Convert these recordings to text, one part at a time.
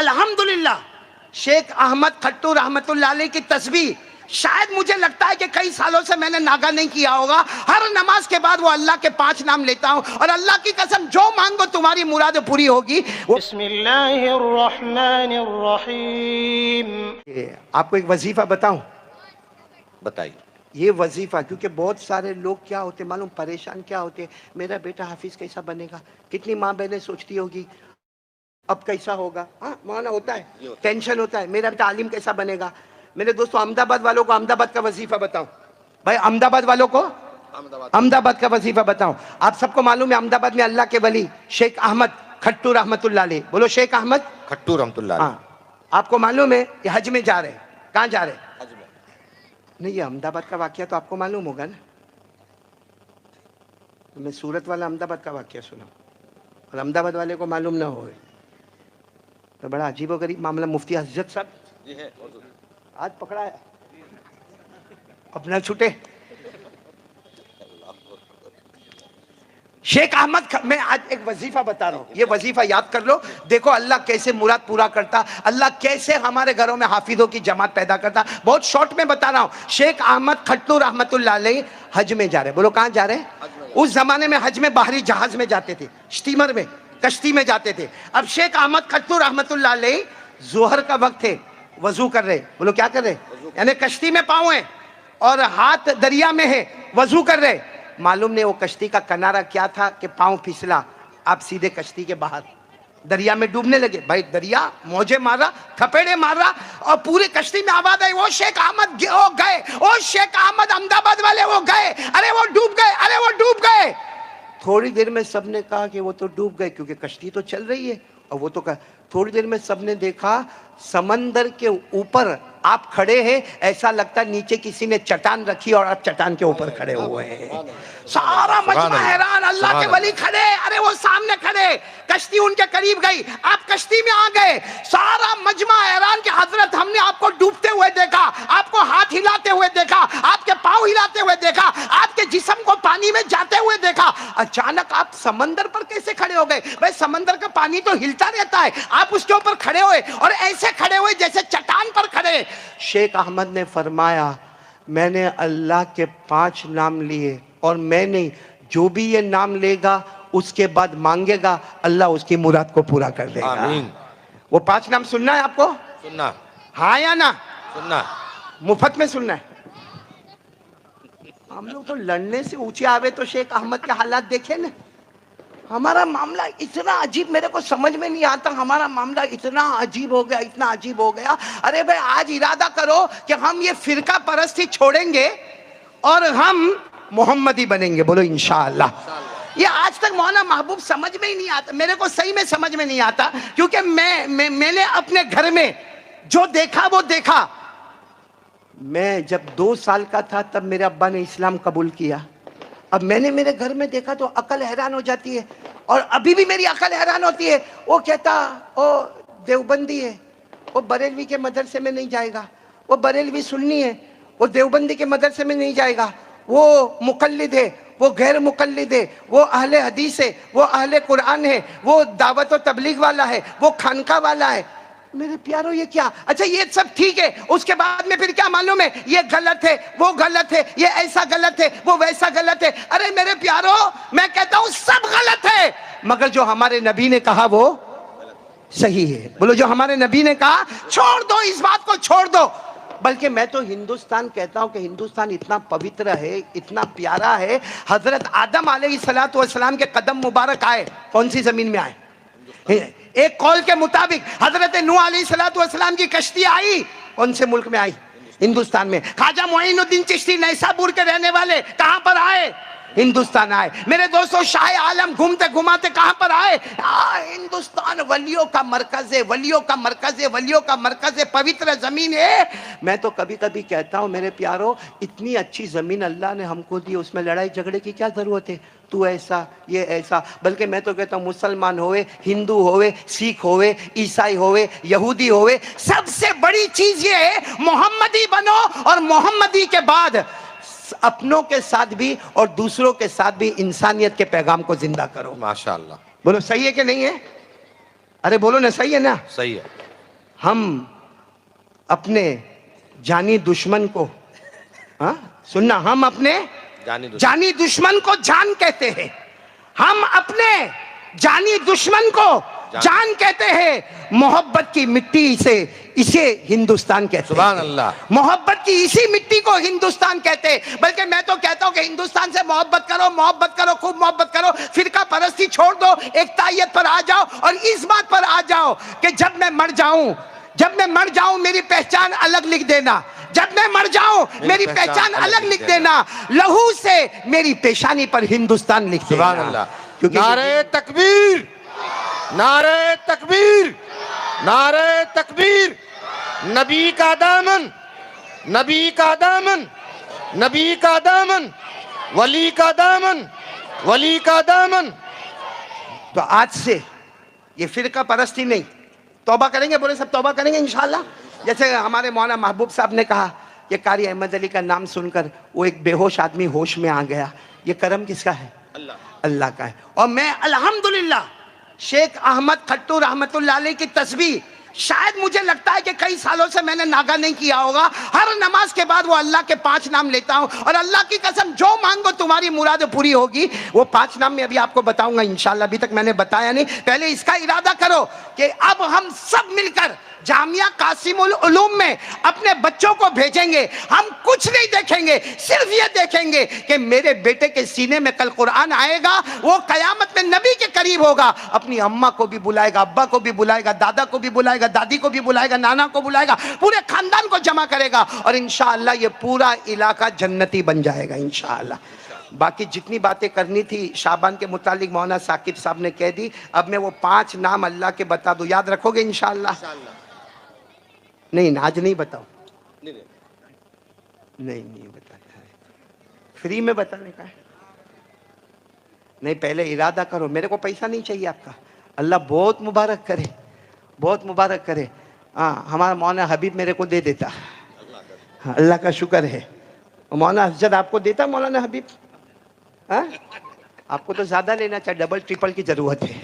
अल्हम्दुलिल्लाह शेख अहमद खट्टू रहमतुल्लाह अलैह की तस्बीह शायद मुझे लगता है कि कई सालों से मैंने नागा नहीं किया होगा। हर नमाज के बाद वो अल्लाह के 5 नाम लेता हूँ और अल्लाह की कसम जो मांगो तुम्हारी मुराद पूरी होगी। बिस्मिल्लाहिर्रहमानिर्रहीम। आपको एक वजीफा बताऊं? बताइए। ये वजीफा, क्योंकि बहुत सारे लोग क्या होते मालूम, परेशान क्या होते, मेरा बेटा हाफिज कैसा बनेगा, कितनी माँ बहनें सोचती होगी अब कैसा होगा। हाँ माना होता है, टेंशन होता है, मेरा बेटा आलिम कैसा बनेगा। मेरे दोस्तों अहमदाबाद वालों को अहमदाबाद का वजीफा बताऊं भाई, अहमदाबाद वालों को अहमदाबाद का वजीफा बताऊं। आप सबको मालूम है अहमदाबाद में अल्लाह के वली शेख अहमद खट्टू रहमतुल्लाह अलैह, बोलो शेख अहमद खट्टू रहमतुल्लाह अलैह। हाँ, आपको मालूम है ये हज में जा रहे हैं। कहाँ जा रहे हैं? हज में। नहीं, ये अहमदाबाद का वाकया तो आपको मालूम होगा ना। तो मैं सूरत वाला अहमदाबाद का वाकया सुना और अहमदाबाद वाले को मालूम ना हो तो बड़ा अजीबोगरीब मामला। मुफ्ती हजरत साहब जी है, आज पकड़ा है, अपना छूटे। शेख अहमद मैं आज एक वजीफा बता रहा हूँ, ये वजीफा याद कर लो। देखो अल्लाह कैसे मुराद पूरा करता, अल्लाह कैसे हमारे घरों में हाफिजों की जमात पैदा करता। बहुत शॉर्ट में बता रहा हूँ। शेख अहमद खट्टू रहमतुल्लाह अलैह हज में जा रहे। बोलो कहाँ जा रहे हैं? उस जमाने में हज में बाहरी जहाज में जाते थे, स्टीमर में, कश्ती में जाते थे। अब शेख अहमद खट्टू रहमतुल्लाह अलैह जोहर का वक्त थे, वजू कर रहे। बोलो क्या कर रहे? यानी कश्ती में पाँव है और हाथ दरिया में है, वजू कर रहे। मालूम नहीं वो कश्ती का किनारा क्या था कि पाँव फिसला, आप सीधे कश्ती के बाहर दरिया में डूबने लगे। भाई दरिया मौजे मार रहा, थपेड़े मार रहा और पूरी कश्ती में आवाज आई, वो शेख अहमद वो गए, वो शेख अहमद अहमदाबाद वाले वो गए, अरे वो डूब गए, अरे वो डूब गए। थोड़ी देर में सबने कहा कि वो तो डूब गए क्योंकि कश्ती तो चल रही है और वो तो थोड़ी देर में सबने देखा समंदर के ऊपर आप खड़े हैं, ऐसा लगता नीचे किसी ने चट्टान रखी और आप चट्टान के ऊपर खड़े हुए हैं। सारा मजमा हैरान, अल्लाह के वली खड़े, अरे वो सामने खड़े, कश्ती उनके करीब गई, आप कश्ती में आ गए। सारा मजमा हैरान कि हजरत हमने आपको डूबते हुए देखा, आपको हाथ हिलाते हुए देखा, आपके पाँव हिलाते हुए देखा, आपके जिस्म को पानी में जाते हुए देखा। अचानक आप समंदर पर कैसे खड़े हो गए? भाई समंदर का पानी तो हिलता रहता है, आप उसके ऊपर खड़े हुए और ऐसे खड़े हुए जैसे चट्टान पर खड़े। शेख अहमद ने फरमाया मैंने अल्लाह के 5 नाम लिए और मैं नहीं, जो भी ये नाम लेगा उसके बाद मांगेगा अल्लाह उसकी मुराद को पूरा कर देगा। आमीन। वो 5 नाम सुनना है आपको? सुनना। हाँ या ना? सुनना। मुफ्त में सुनना है। हम लोग तो लड़ने से ऊंचे आवे तो शेख अहमद के हालात देखे ना। हमारा मामला इतना अजीब, मेरे को समझ में नहीं आता, हमारा मामला इतना अजीब हो गया, इतना अजीब हो गया। अरे भाई आज इरादा करो कि हम ये फिरका परस्ती छोड़ेंगे और हम मोहम्मदी बनेंगे। बोलो इंशाअल्लाह। ये आज तक मौलाना महबूब समझ में ही नहीं आता, मेरे को सही में समझ में नहीं आता, क्योंकि मैंने अपने घर में जो देखा वो देखा। मैं जब 2 साल का था तब मेरे अब्बा ने इस्लाम कबूल किया। अब मैंने मेरे घर में देखा तो अकल हैरान हो जाती है और अभी भी मेरी अकल हैरान होती है। वो कहता ओ देवबंदी है, वो बरेलवी के मदरसे में नहीं जाएगा, वो बरेलवी सुन्नी है, वो देवबंदी के मदरसे में नहीं जाएगा, वो मुकल्लिद है, वो गैर मुकल्लिद है, वो अहले हदीस है, वो अहले कुरान है, वो दावत और तबलीग वाला है, वो खानका वाला है। मेरे प्यारो ये क्या? अच्छा ये सब ठीक है, उसके बाद में फिर क्या मालूम है? ये गलत है, वो गलत है, ये ऐसा गलत है, वो वैसा गलत है। अरे मेरे प्यारो मैं कहता हूं सब गलत है, मगर जो हमारे नबी ने कहा वो सही है। बोलो जो हमारे नबी ने कहा छोड़ दो, इस बात को छोड़ दो। बल्कि मैं तो हिंदुस्तान कहता हूं कि हिंदुस्तान इतना पवित्र है, इतना प्यारा है। हजरत आदम अलैहिस्सलातु वस्सलाम के कदम मुबारक आए कौन सी जमीन में आए? एक कौल के मुताबिक हजरत नूह अलैहिस्सलातु वस्सलाम की कश्ती आई कौन से मुल्क में आई? हिंदुस्तान में। ख्वाजा मोइनुद्दीन चिश्ती नैसापुर के रहने वाले कहां पर आए? हिंदुस्तान आए। मेरे दोस्तों शाह आलम घूमते घुमाते कहां पर आए? हिंदुस्तान वलियों का मरकज है, वलियों का मरकज है, वलियों का मरकज है, पवित्र जमीन है। मैं तो कभी कभी कहता हूं मेरे प्यारो इतनी अच्छी जमीन अल्लाह ने हमको दी, उसमें लड़ाई झगड़े की क्या जरूरत है? तू ऐसा ये ऐसा। बल्कि मैं तो कहता हूँ मुसलमान होवे, हिंदू होवे, सिख होवे, ईसाई होवे, यहूदी होवे, सबसे बड़ी चीज ये है मोहम्मदी बनो और मोहम्मदी के बाद अपनों के साथ भी और दूसरों के साथ भी इंसानियत के पैगाम को जिंदा करो। माशाअल्लाह। बोलो सही है कि नहीं है? अरे बोलो ना, सही है ना? सही है। हम अपने जानी दुश्मन को, हाँ सुनना, हम अपने जानी दुश्मन को जान कहते हैं। हम अपने जानी दुश्मन को जान कहते हैं। मोहब्बत की मिट्टी से इसे हिंदुस्तान कहते हैं। सुभान अल्लाह। मोहब्बत की इसी मिट्टी को हिंदुस्तान कहते हैं। बल्कि मैं तो कहता हूं कि हिंदुस्तान से मोहब्बत करो, खूब मोहब्बत करो, फिरका परस्ती छोड़ दो, एकतायत पर आ जाओ और इस बात पर आ जाओ कि जब मैं मर जाऊं मेरी पहचान अलग लिख देना। जब मैं मर जाऊं मेरी पहचान अलग लिख देना। लहू से मेरी पेशानी पर हिंदुस्तान लिख देना। सुभान अल्लाह। क्योंकि नारे तकबीर, नारे तकबीर, नारे तकबीर। नबी का दामन, नबी का दामन, नबी का दामन, वली का दामन, वली का दामन। तो आज से ये फिरका परस्ती नहीं, तौबा करेंगे, बोले सब तौबा करेंगे इंशाल्लाह। जैसे हमारे मौलाना महबूब साहब ने कहा कि कारी अहमद अली का नाम सुनकर वो एक बेहोश आदमी होश में आ गया। ये करम किसका है? अल्लाह का है। और मैं अल्हम्दुलिल्लाह शेख अहमद खट्टू रहमतुल्लाह अलैह की तस्बीह शायद मुझे लगता है कि कई सालों से मैंने नागा नहीं किया होगा। हर नमाज के बाद वो अल्लाह के 5 नाम लेता हूं और अल्लाह की कसम जो मांगो तुम्हारी मुराद पूरी होगी। वो 5 नाम मैं अभी आपको बताऊंगा इंशाल्लाह, अभी तक मैंने बताया नहीं। पहले इसका इरादा करो कि अब हम सब मिलकर जामिया कासिमुल उलूम में अपने बच्चों को भेजेंगे। हम कुछ नहीं देखेंगे, सिर्फ ये देखेंगे कि मेरे बेटे के सीने में कल कुरान आएगा, वो कयामत में नबी के करीब होगा। अपनी अम्मा को भी बुलाएगा, अब्बा को भी बुलाएगा, दादा को भी बुलाएगा, दादी को भी बुलाएगा, नाना को बुलाएगा, पूरे खानदान को जमा करेगा और इंशाअल्लाह ये पूरा इलाका जन्नती बन जाएगा इंशाअल्लाह। बाकी जितनी बातें करनी थी शाबान के मुतालिक मौलाना साकिब साहब ने कह दी। अब मैं वो 5 नाम अल्लाह के बता दूं, याद रखोगे इंशाअल्लाह? नहीं, आज नहीं बताओ, नहीं बताना है, फ्री में बताने का है। नहीं, पहले इरादा करो। मेरे को पैसा नहीं चाहिए आपका। अल्लाह बहुत मुबारक करे, बहुत मुबारक करे। हाँ, हमारा मौलाना हबीब मेरे को दे देता, हाँ, अल्लाह का शुक्र है। मौलाना हजरत आपको देता मौलाना हबीब? हाँ, आपको तो ज्यादा लेना चाहिए, डबल ट्रिपल की जरूरत है।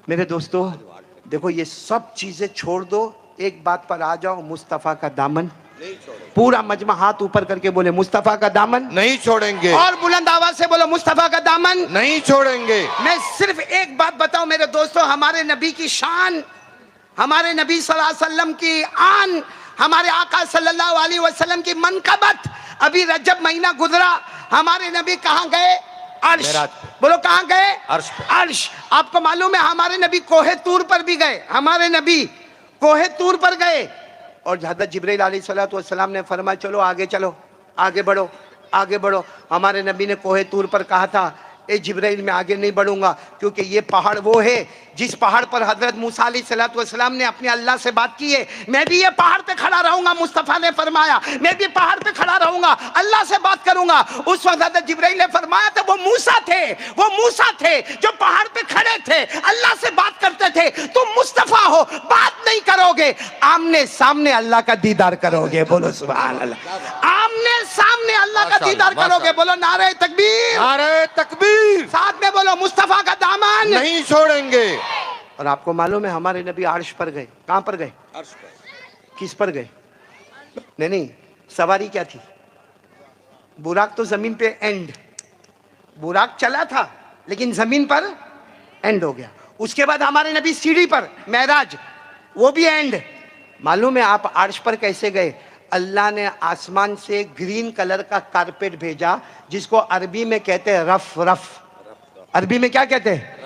मेरे दोस्तों देखो, ये सब चीजें छोड़ दो, एक बात पर आ जाओ, मुस्तफा का दामन नहीं छोड़ेंगे। पूरा मजमा हाथ ऊपर करके बोले मुस्तफा का दामन नहीं छोड़ेंगे, और बुलंद आवाज से बोलो मुस्तफा का दामन नहीं छोड़ेंगे। मैं सिर्फ एक बात बताऊं मेरे दोस्तों, हमारे नबी की शान, हमारे नबी सल्लल्लाहु अलैहि वसल्लम की आन, हमारे आका सल्लल्लाहु अलैहि वसल्लम की मनकबत। अभी रजब महीना गुजरा, हमारे नबी कहाँ गए? अर्श। बोलो कहाँ गए? अर्श। अर्श। आपको मालूम है हमारे नबी कोहे तूर पर भी गए, हमारे नबी कोहे तूर पर गए और हज़रत जिब्रील अलैहिस्सलाम ने फरमाया चलो आगे चलो, आगे बढ़ो, आगे बढ़ो। हमारे नबी ने कोहे तूर पर कहा था ए जिब्रील मैं आगे नहीं बढ़ूंगा, क्योंकि ये पहाड़ वो है जिस पहाड़ पर हजरत मूसा अलैहिस्सलाम ने अपने अल्लाह से बात की है। मैं भी ये पहाड़ पे खड़ा रहूंगा, मुस्तफ़ा ने फरमाया मैं भी पहाड़ पे खड़ा रहूंगा, अल्लाह से बात करूंगा। उस वक्त हजरत जिब्रील ने फरमाया था वो मूसा थे जो पहाड़ पे खड़े थे, अल्लाह से बात करते थे। तुम मुस्तफ़ा हो, बात नहीं करोगे, आमने सामने अल्लाह का दीदार करोगे। बोलो सुभान अल्लाह। आमने सामने अल्लाह का दीदार करोगे। बोलो नारे तकबीर, नारे तकबीर। साथ में बोलो मुस्तफ़ा का दामन नहीं छोड़ेंगे। और आपको मालूम है हमारे नबी अर्श पर गए। कहां पर गए? अर्श पर। किस पर गए? नहीं, सवारी क्या थी? बुराक तो जमीन पे एंड, बुराक चला था लेकिन जमीन पर एंड हो गया। उसके बाद हमारे नबी सीढ़ी पर, मेराज, वो भी एंड। मालूम है आप अर्श पर कैसे गए? अल्लाह ने आसमान से ग्रीन कलर का कारपेट भेजा, जिसको अरबी में कहते हैं रफ रफ। अरबी में क्या कहते हैं?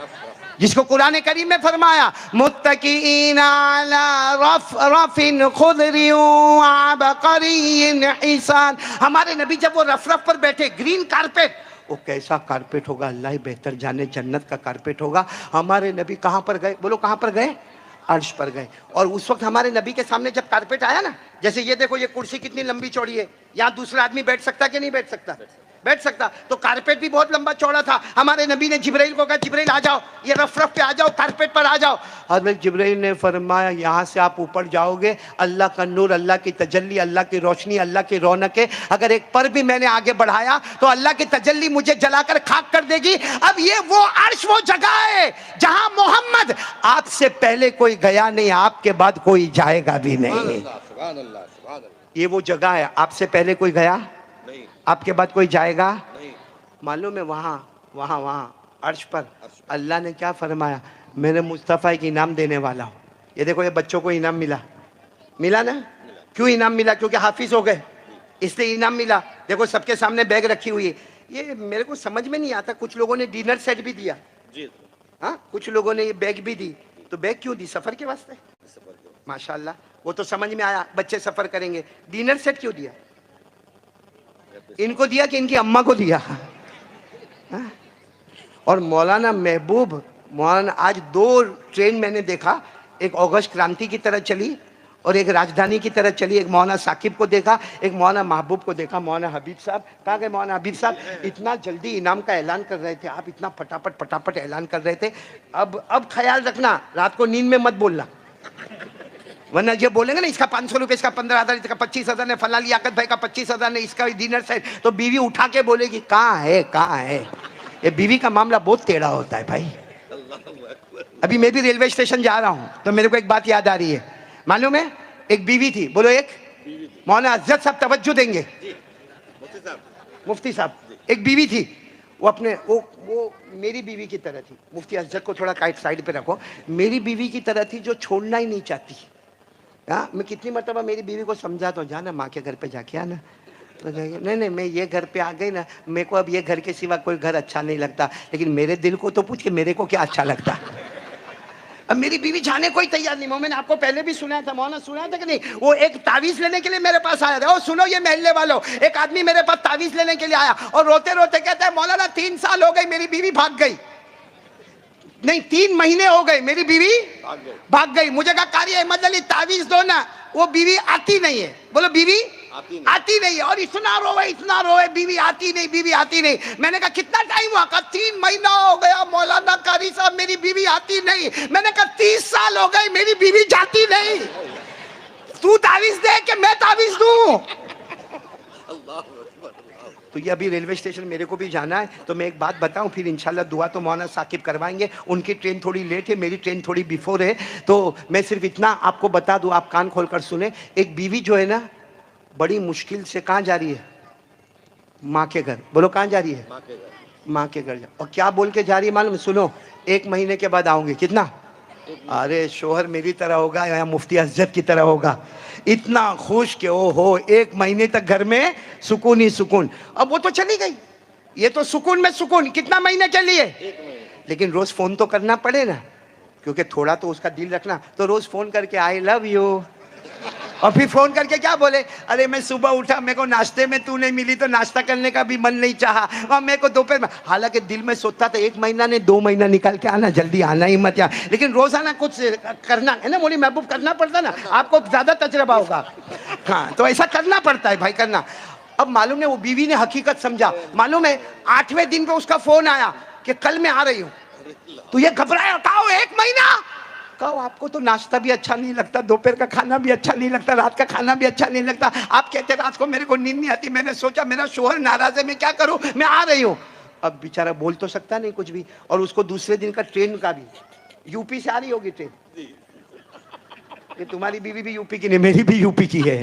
जिसको कुरान करीम में फरमाया मुत्तकीन अला रफ रफिन खुदरिन अबकरिन हिसान। हमारे नबी जब वो रफ रफ पर बैठे, ग्रीन कारपेट, वो कैसा कारपेट होगा अल्लाह ही बेहतर जाने, जन्नत का कारपेट होगा। हमारे नबी कहां पर गए? बोलो कहां पर गए? अर्श पर गए। और उस वक्त हमारे नबी के सामने जब कारपेट आया ना, जैसे ये देखो ये कुर्सी कितनी लंबी चौड़ी है, यहाँ दूसरा आदमी बैठ सकता कि नहीं बैठ सकता? बैठ सकता। तो कारपेट भी बहुत लंबा चौड़ा था। हमारे नबी ने जिब्राइल को कहा, जिब्राइल आ जाओ, ये रफ रफ पे आ जाओ, कारपेट पर आ जाओ। हज़रत जिब्राइल ने फरमाया, यहाँ से आप ऊपर जाओगे, अल्लाह का नूर, अल्लाह की तजल्ली, अल्लाह की रोशनी, अल्लाह की रौनक है। अगर एक पर भी मैंने आगे बढ़ाया तो अल्लाह की तजल्ली मुझे जलाकर खाक कर देगी। अब ये वो अर्श, वो जगह है जहां मोहम्मद, आपसे पहले कोई गया नहीं, आपके बाद कोई जाएगा भी नहीं। ये वो जगह है, आपसे पहले कोई गया नहीं, आपके बाद कोई जाएगा नहीं। मालूम है वहां वहां वहां अर्श पर अल्लाह ने क्या फरमाया, मैंने मुस्तफ़ा के इनाम देने वाला हूँ। ये देखो, ये बच्चों को इनाम मिला, मिला ना? क्यों इनाम मिला? क्योंकि हाफिज हो गए, इसलिए इनाम मिला। देखो सबके सामने बैग रखी हुई है। ये मेरे को समझ में नहीं आता, कुछ लोगों ने डिनर सेट भी दिया, हाँ, कुछ लोगों ने ये बैग भी दी। तो बैग क्यों दी? सफर के वास्ते, माशाल्लाह, वो तो समझ में आया, बच्चे सफर करेंगे। डिनर सेट क्यों दिया? इनको दिया कि इनकी अम्मा को दिया? हाँ? और मौलाना महबूब, मौलाना, आज 2 ट्रेन मैंने देखा, एक अगस्त क्रांति की तरह चली और एक राजधानी की तरह चली। एक मौलाना साकिब को देखा, एक मौलाना महबूब को देखा। मौलाना हबीब साहब कहाँ गए? मौलाना हबीब साहब इतना जल्दी इनाम का ऐलान कर रहे थे, आप इतना फटाफट फटाफट ऐलान कर रहे थे। अब ख्याल रखना, रात को नींद में मत बोलना, वरना ये बोलेंगे ना, इसका 500 रुपये, इसका 15,000, इसका 25,000 ने, फला लियाकत भाई का 25,000 ने, इसका डिनर सेट, तो बीवी उठा के बोलेगी कहाँ है, कहाँ है। ये बीवी का मामला बहुत टेढ़ा होता है भाई। अभी मैं भी रेलवे स्टेशन जा रहा हूँ तो मेरे को एक बात याद आ रही है। मालूम है, एक बीवी थी, बोलो एक, मौलाना अज़हर साहब तवज्जो देंगे, मुफ्ती साहब, एक बीवी थी, वो अपने वो मेरी बीवी की तरह थी। मुफ्ती अज़हर को थोड़ा काइट साइड पे रखो। मेरी बीवी की तरह थी, जो छोड़ना ही नहीं चाहती। हाँ, मैं कितनी मरतबा मेरी बीवी को समझाता हूँ, जाना माँ के घर पे जाके आना, तो नहीं नहीं, मैं ये घर पे आ गई ना, मेरे को अब ये घर के सिवा कोई घर अच्छा नहीं लगता, लेकिन मेरे दिल को तो पूछ के मेरे को क्या अच्छा लगता। अब मेरी बीवी जाने को ही तैयार नहीं। मैंने आपको पहले भी सुनाया था, मौलाना सुनाया था कि नहीं, वो एक तावीज लेने के लिए मेरे पास आया था। ओ सुनो ये महल्ले वालों, एक आदमी मेरे पास तावीज लेने के लिए आया और रोते रोते कहता है, मौलाना 3 साल हो गए मेरी बीवी भाग गई। नहीं, 3 महीने हो गए मेरी बीवी भाग गई। मुझे कहा कारी अहमद अली तावीज दो ना, वो बीवी आती नहीं है। बोलो बीवी आती नहीं है। और इतना रोए, बीवी आती नहीं, बीवी आती नहीं। मैंने कहा कितना टाइम हुआ? कहा 3 महीना हो गया मौलाना कारी साहब, मेरी बीवी आती नहीं। मैंने कहा 30 साल हो गए मेरी बीवी जाती नहीं। तू तावीज दे कि मैं तावीज दूं? तो ये अभी रेलवे स्टेशन मेरे को भी जाना है, तो मैं एक बात बताऊं, फिर इंशाल्लाह दुआ तो मौलाना साकिब करवाएंगे। उनकी ट्रेन थोड़ी लेट है, मेरी ट्रेन थोड़ी बिफोर है, तो मैं सिर्फ इतना आपको बता दूं, आप कान खोल कर सुने। एक बीवी जो है ना, बड़ी मुश्किल से कहाँ जा रही है? माँ के घर। बोलो कहाँ जा रही है? माँ के घर। और क्या बोल के जा रही है मालूम? सुनो, 1 महीने के बाद आऊंगी। कितना? अरे शोहर मेरी तरह होगा या मुफ्ती अज़हर की तरह होगा, इतना खुश के ओ हो, 1 महीने तक घर में सुकून ही सुकून। अब वो तो चली गई, ये तो सुकून में सुकून। कितना महीने के लिए? लेकिन रोज फोन तो करना पड़े ना, क्योंकि थोड़ा तो उसका दिल रखना। तो रोज फोन करके आई लव यू, और फिर फोन करके क्या बोले, अरे मैं सुबह उठा, मेरे को नाश्ते में तू नहीं मिली तो नाश्ता करने का भी मन नहीं चाहा, और मेरे को दोपहर में, हालांकि दिल में सोचता था 1 महीना ने 2 महीना निकाल के आना, जल्दी आना ही मत यार, लेकिन रोजाना कुछ करना है ना, मौलवी महबूब, करना पड़ता ना, आपको ज्यादा तजर्बा होगा। हाँ, तो ऐसा करना पड़ता है भाई, करना। अब मालूम है वो बीवी ने हकीकत समझा। मालूम है 8वें दिन पे उसका फोन आया कि कल मैं आ रही हूँ। तो ये घबराया, कहा 1 महीना? कहो आपको तो नाश्ता भी अच्छा नहीं लगता, दोपहर का खाना भी अच्छा नहीं लगता, रात का खाना भी अच्छा नहीं लगता, आप कहते रात को मेरे को नींद नहीं आती। मैंने सोचा मेरा शोहर नाराज है, मैं क्या करूं, मैं आ रही हूं। अब बेचारा बोल तो सकता नहीं कुछ भी, और उसको दूसरे दिन का ट्रेन का भी, यूपी से आ रही होगी ट्रेन। ये तुम्हारी बीवी भी यूपी की नहीं, मेरी भी यूपी की है।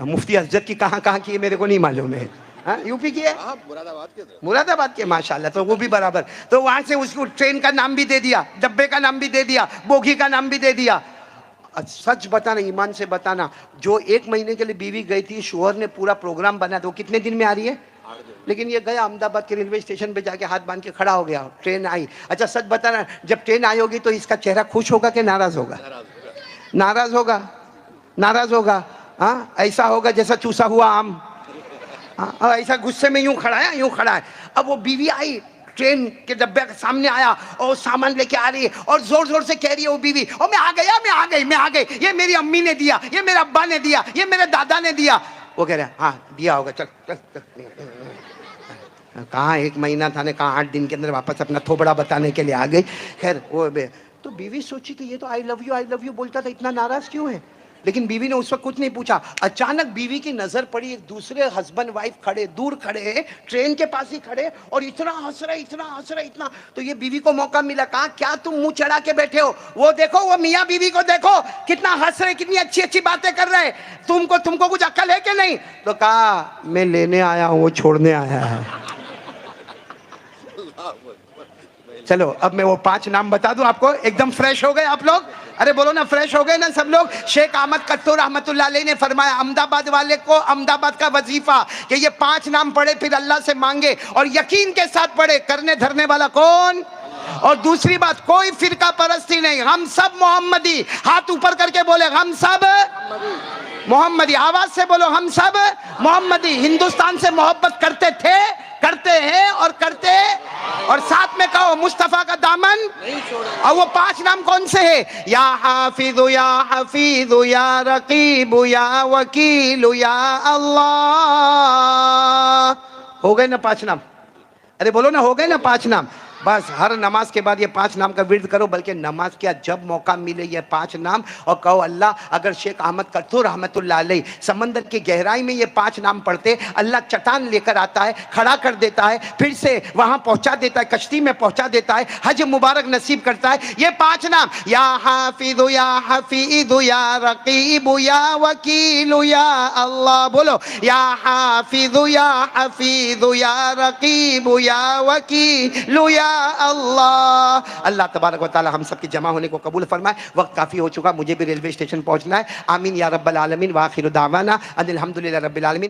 मुफ्ती अज़हर की कहाँ कहाँ की है मेरे को नहीं मालूम है। हाँ, यूपी की है, मुरादाबाद के, माशाल्लाह, तो वो भी बराबर। तो वहां से उसको ट्रेन का नाम भी दे दिया, डब्बे का नाम भी दे दिया, बोगी का नाम भी दे दिया। सच बताना, ईमान से बताना, जो 1 महीने के लिए बीवी गई थी, शोहर ने पूरा प्रोग्राम बना, तो कितने दिन में आ रही है? लेकिन ये गया अहमदाबाद के रेलवे स्टेशन पे जाके हाथ बांध के खड़ा हो गया, ट्रेन आई। अच्छा सच बताना, जब ट्रेन आई होगी तो इसका चेहरा खुश होगा कि नाराज होगा? नाराज होगा, नाराज होगा। हाँ, ऐसा होगा जैसा चूसा हुआ आम। हाँ, ऐसा गुस्से में यूं खड़ा है, यूं खड़ा है। अब वो बीवी आई, ट्रेन के डब्बे के सामने आया और सामान लेके आ रही है, और जोर जोर से कह रही है वो बीवी, और मैं आ गया, मैं आ गई, मैं आ गई, ये मेरी अम्मी ने दिया, ये मेरे अब्बा ने दिया, ये मेरे दादा ने दिया। वो कह रहा है हाँ दिया होगा, चल चल चल। कहाँ 1 महीना था ने, कहाँ 8 दिन के अंदर वापस अपना थोबड़ा बताने के लिए आ गई। खैर वो तो बीवी सोची कि ये तो आई लव यू बोलता था, इतना नाराज क्यों है। लेकिन बीवी ने उस वक्त कुछ नहीं पूछा। अचानक बीवी की नजर पड़ी एक दूसरे हस्बैंड वाइफ खड़े, दूर खड़े हैं, ट्रेन के पास ही खड़े, और इतना हंस रहे, इतना। तो ये बीवी को मौका मिला, कहा क्या तुम मुंह चढ़ा के बैठे हो, वो देखो, वो मियाँ बीवी को देखो कितना हंस रहे, कितनी अच्छी बातें कर रहे हैं, तुमको कुछ अक्ल है कि नहीं। तो कहा मैं लेने आया हूँ, वो छोड़ने आया है। चलो अब मैं वो 5 नाम बता दूं आपको, एकदम फ्रेश हो गए आप लोग। अरे बोलो ना, फ्रेश हो गए ना सब लोग। शेख अहमद कत्तो रहमतुल्लाह अलैह ने फरमाया अहमदाबाद वाले को अहमदाबाद का वजीफा कि ये 5 नाम पढ़े, फिर अल्लाह से मांगे और यकीन के साथ पढ़े। करने धरने वाला कौन? और दूसरी बात, कोई फिरका परस्ती नहीं, हम सब मोहम्मदी। हाथ ऊपर करके बोले हम सब मोहम्मदी, आवाज से बोलो हम सब मोहम्मदी। हिंदुस्तान से मोहब्बत करते थे, करते हैं और करते, और साथ में कहो मुस्तफा का दामन नहीं छोड़े। और वो 5 नाम कौन से है? या हाफिज़ु या हफीज़ु या रकीबु या वकीलु या अल्लाह। हो गए ना 5 नाम? अरे बोलो ना, हो गए ना 5 नाम? बस हर नमाज के बाद ये 5 नाम का विर्द करो, बल्कि नमाज क्या जब मौका मिले ये 5 नाम, और कहो अल्लाह अगर शेख अहमद कत्तो रहमतुल्लाह अलैह समंदर की गहराई में ये 5 नाम पढ़ते, अल्लाह चट्टान लेकर आता है, खड़ा कर देता है, फिर से वहां पहुंचा देता है, कश्ती में पहुंचा देता है, हज मुबारक नसीब करता है। ये 5 नाम, या हाफिज़ु या हफीज़ु या रकीबु या वकीलु या अल्लाह। बोलो या हाफिज़ु या हफीज़ु या रकीबु या वकीलु या अल्लाह। अल्लाह तबारक व तआला हम सब के जमा होने को कबूल फरमाए। वक्त काफ़ी हो चुका, मुझे भी रेलवे स्टेशन पहुंचना है। आमीन या रब्बल आलमीन। व आखिरु दावाना अनिल हम्दुलिल्लाहि रब्बिल आलमीन।